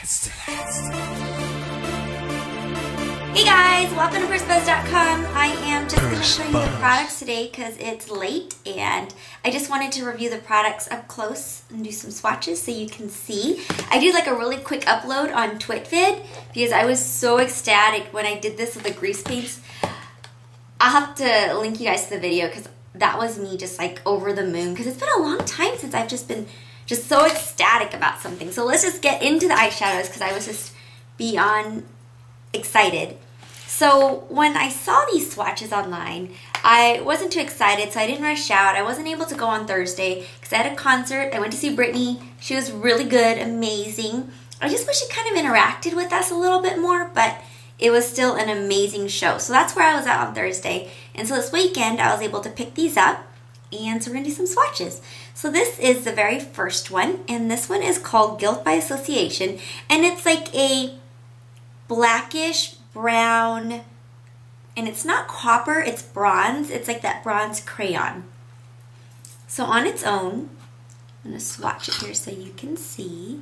Hey guys, welcome to firstbuzz.com. I am just going to show you the products today because it's late and I just wanted to review the products up close and do some swatches so you can see. I did like a really quick upload on TwitVid because I was so ecstatic when I did this with the grease paints. I'll have to link you guys to the video because that was me just like over the moon because it's been a long time since I've just been so ecstatic about something. So let's just get into the eyeshadows because I was just beyond excited. So when I saw these swatches online, I wasn't too excited, so I didn't rush out. I wasn't able to go on Thursday because I had a concert. I went to see Britney. She was really good, amazing. I just wish she kind of interacted with us a little bit more, but it was still an amazing show. So that's where I was at on Thursday. And so this weekend, I was able to pick these up. And so we're going to do some swatches. So this is the very first one. And this one is called Guilt by Association. And it's like a blackish brown. And it's not copper, it's bronze. It's like that bronze crayon. So on its own, I'm going to swatch it here so you can see.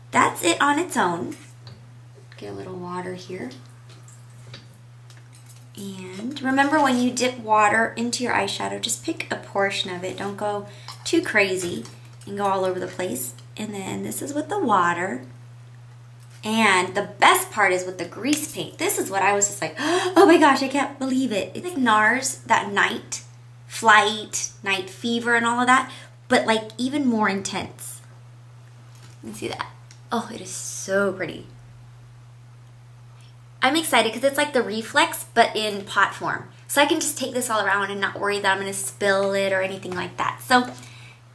That's it on its own. Get a little water here. And remember, when you dip water into your eyeshadow, just pick a portion of it. Don't go too crazy and go all over the place. And then this is with the water. And the best part is with the grease paint. This is what I was just like, oh my gosh, I can't believe it. It's like NARS, that night flight, night fever and all of that, but like even more intense. You can see that. Oh, it is so pretty. I'm excited because it's like the Reflex, but in pot form. So I can just take this all around and not worry that I'm going to spill it or anything like that. So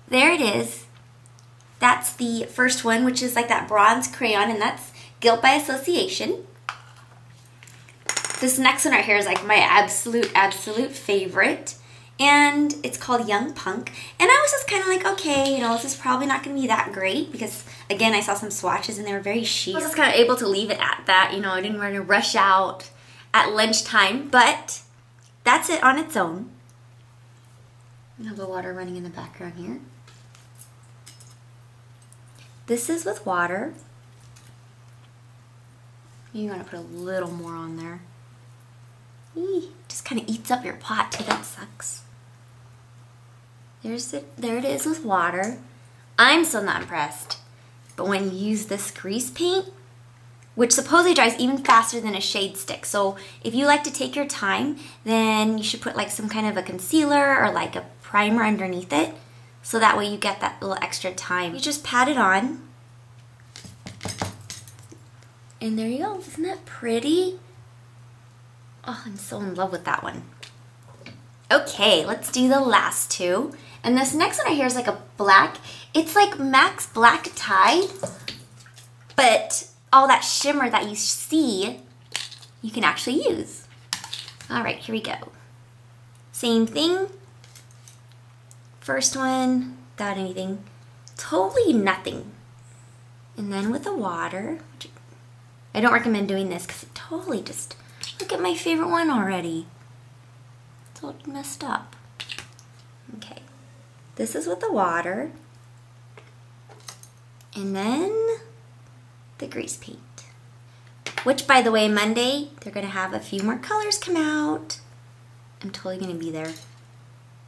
there it is. That's the first one, which is like that bronze crayon, and that's Guilt by Association. This next one right here is like my absolute favorite. And it's called Young Punk. And I was just kind of like, okay, you know, this is probably not going to be that great because, again, I saw some swatches and they were very chic. I was just kind of able to leave it at that. You know, I didn't want to rush out at lunchtime, but that's it on its own. I have the water running in the background here. This is with water. You want to put a little more on there. Eee, just kind of eats up your pot too, that sucks. There it is with water. I'm still not impressed. But when you use this grease paint, which supposedly dries even faster than a shade stick. So if you like to take your time, then you should put like some kind of a concealer or like a primer underneath it. So that way you get that little extra time. You just pat it on. And there you go. Isn't that pretty? Oh, I'm so in love with that one. Okay, let's do the last two. And this next one right here is like a black. It's like Max Black Tide, but all that shimmer that you see, you can actually use. All right, here we go. Same thing. First one, without anything. Totally nothing. And then with the water, which I don't recommend doing this because it totally just, look at my favorite one already. It's all messed up. Okay. This is with the water. And then the grease paint. Which, by the way, Monday, they're going to have a few more colors come out. I'm totally going to be there.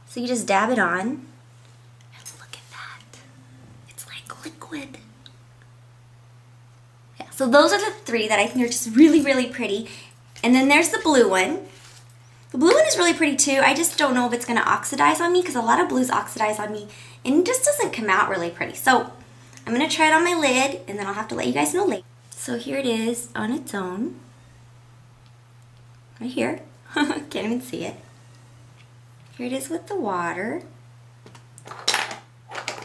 So you just dab it on. And look at that. It's like liquid. Yeah, so those are the three that I think are just really, really pretty. And then there's the blue one. The blue one is really pretty too. I just don't know if it's going to oxidize on me because a lot of blues oxidize on me and it just doesn't come out really pretty. So I'm going to try it on my lid and then I'll have to let you guys know later. So here it is on its own. Right here. Can't even see it. Here it is with the water.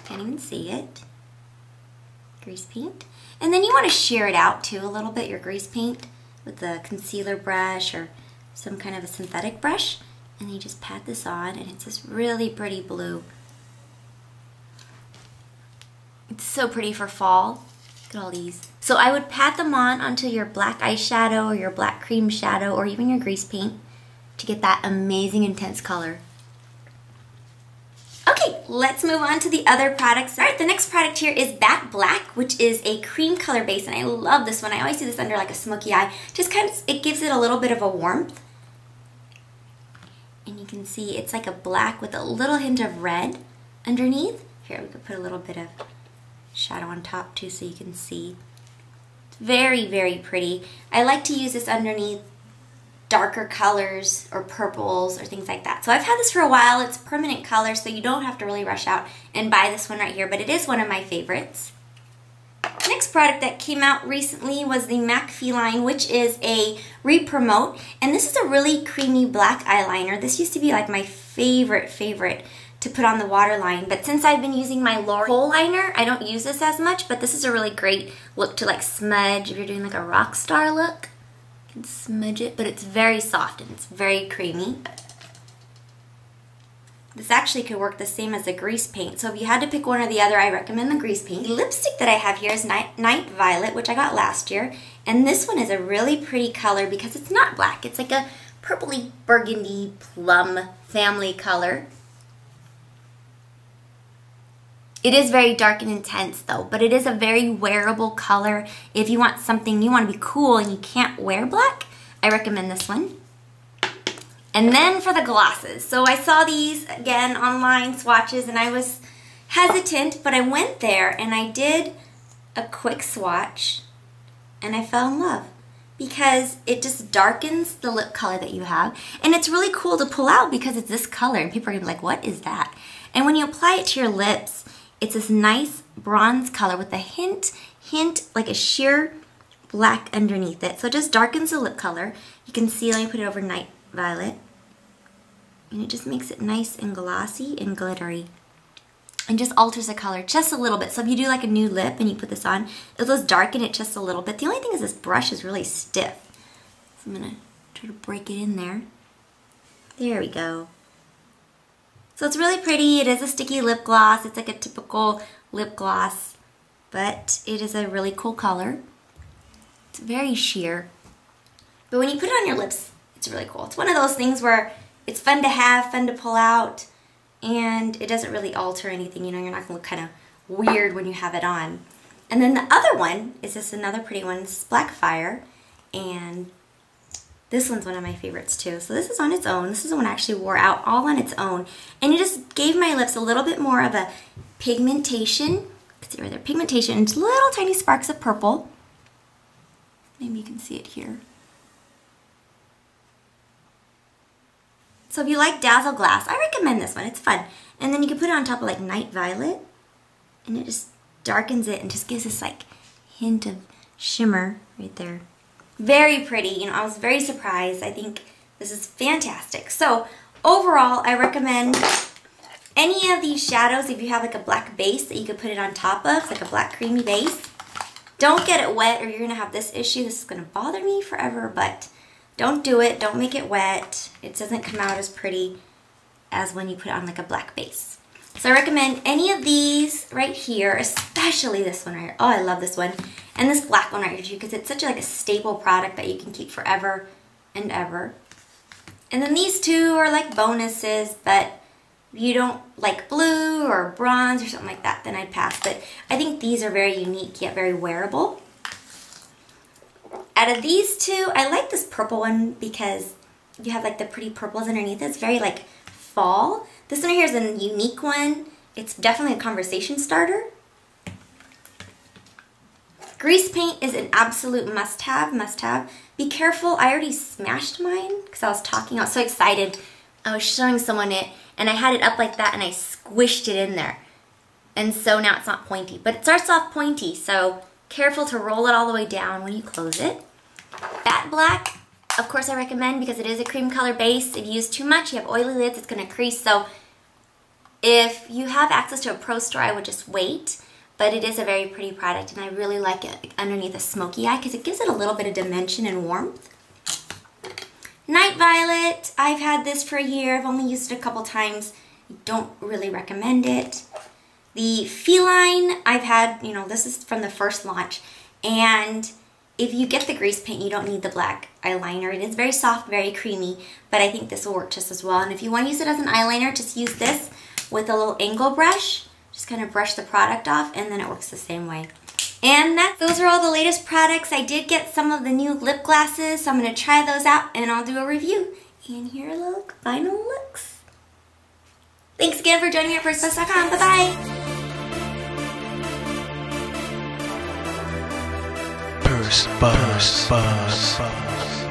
Can't even see it. Grease paint. And then you want to shear it out too a little bit, your grease paint, with a concealer brush or some kind of a synthetic brush, and you just pat this on and it's this really pretty blue. It's so pretty for fall. Look at all these. So I would pat them on onto your black eyeshadow or your black cream shadow or even your grease paint to get that amazing intense color. Okay, let's move on to the other products. All right, the next product here is Bat Black, which is a cream color base, and I love this one. I always do this under like a smoky eye. Just kind of, it gives it a little bit of a warmth. And you can see it's like a black with a little hint of red underneath. Here, we could put a little bit of shadow on top too so you can see. It's very, very pretty. I like to use this underneath darker colors or purples or things like that. So I've had this for a while. It's permanent color, so you don't have to really rush out and buy this one right here, but it is one of my favorites. Next product that came out recently was the MAC Feline, which is a re-promote, and this is a really creamy black eyeliner. This used to be like my favorite to put on the waterline, but since I've been using my L'Oreal liner, I don't use this as much, but this is a really great look to like smudge if you're doing like a rock star look. You can smudge it, but it's very soft and it's very creamy. This actually could work the same as a grease paint, so if you had to pick one or the other, I recommend the grease paint. The lipstick that I have here is Night Violet, which I got last year, and this one is a really pretty color because it's not black. It's like a purpley burgundy plum family color. It is very dark and intense though, but it is a very wearable color. If you want something, you want to be cool and you can't wear black, I recommend this one. And then for the glosses. So I saw these again online swatches and I was hesitant, but I went there and I did a quick swatch and I fell in love because it just darkens the lip color that you have. And it's really cool to pull out because it's this color and people are gonna be like, what is that? And when you apply it to your lips, it's this nice bronze color with a hint, like a sheer black underneath it. So it just darkens the lip color. You can see, let me put it over Night Violet. And it just makes it nice and glossy and glittery. And just alters the color just a little bit. So if you do like a nude lip and you put this on, it'll just darken it just a little bit. The only thing is this brush is really stiff. So I'm gonna try to break it in there. There we go. So it's really pretty. It is a sticky lip gloss. It's like a typical lip gloss, but it is a really cool color. It's very sheer. But when you put it on your lips, it's really cool. It's one of those things where it's fun to have, fun to pull out, and it doesn't really alter anything. You know, you're not gonna look kind of weird when you have it on. And then the other one is this another pretty one. This is Black Fire, and this one's one of my favorites too. So this is on its own. This is the one I actually wore out all on its own. And it just gave my lips a little bit more of a pigmentation. You can see right there, pigmentation, and little tiny sparks of purple. Maybe you can see it here. So if you like Dazzle Glass, I recommend this one. It's fun. And then you can put it on top of like Night Violet, and it just darkens it and just gives this like hint of shimmer right there. Very pretty. You know, I was very surprised. I think this is fantastic. So overall, I recommend any of these shadows if you have like a black base that you could put it on top of. It's like a black creamy base. Don't get it wet or you're going to have this issue. This is going to bother me forever, but don't do it. Don't make it wet. It doesn't come out as pretty as when you put it on like a black base. So I recommend any of these right here, especially this one right here. Oh, I love this one. And this black one right here too, because it's such like a staple product that you can keep forever and ever. And then these two are like bonuses, but if you don't like blue or bronze or something like that, then I'd pass. But I think these are very unique yet very wearable. Out of these two, I like this purple one because you have like the pretty purples underneath it. It's very like fall. This one here is a unique one. It's definitely a conversation starter. Grease paint is an absolute must-have. Be careful, I already smashed mine because I was talking. I was so excited. I was showing someone it and I had it up like that and I squished it in there. And so now it's not pointy, but it starts off pointy, so careful to roll it all the way down when you close it. Bat Black, of course I recommend because it is a cream color base. If you use too much, you have oily lids, it's going to crease. So if you have access to a pro store, I would just wait. But it is a very pretty product and I really like it underneath a smoky eye because it gives it a little bit of dimension and warmth. Night Violet, I've had this for a year. I've only used it a couple times. I don't really recommend it. The Feline, I've had, you know, this is from the first launch. And if you get the grease paint, you don't need the black eyeliner. It is very soft, very creamy, but I think this will work just as well. And if you want to use it as an eyeliner, just use this with a little angle brush. Just kind of brush the product off, and then it works the same way. And those are all the latest products. I did get some of the new lip glosses, so I'm going to try those out and I'll do a review. And here are the final looks. Thanks again for joining me at firstbest.com. Bye-bye. First Buzz.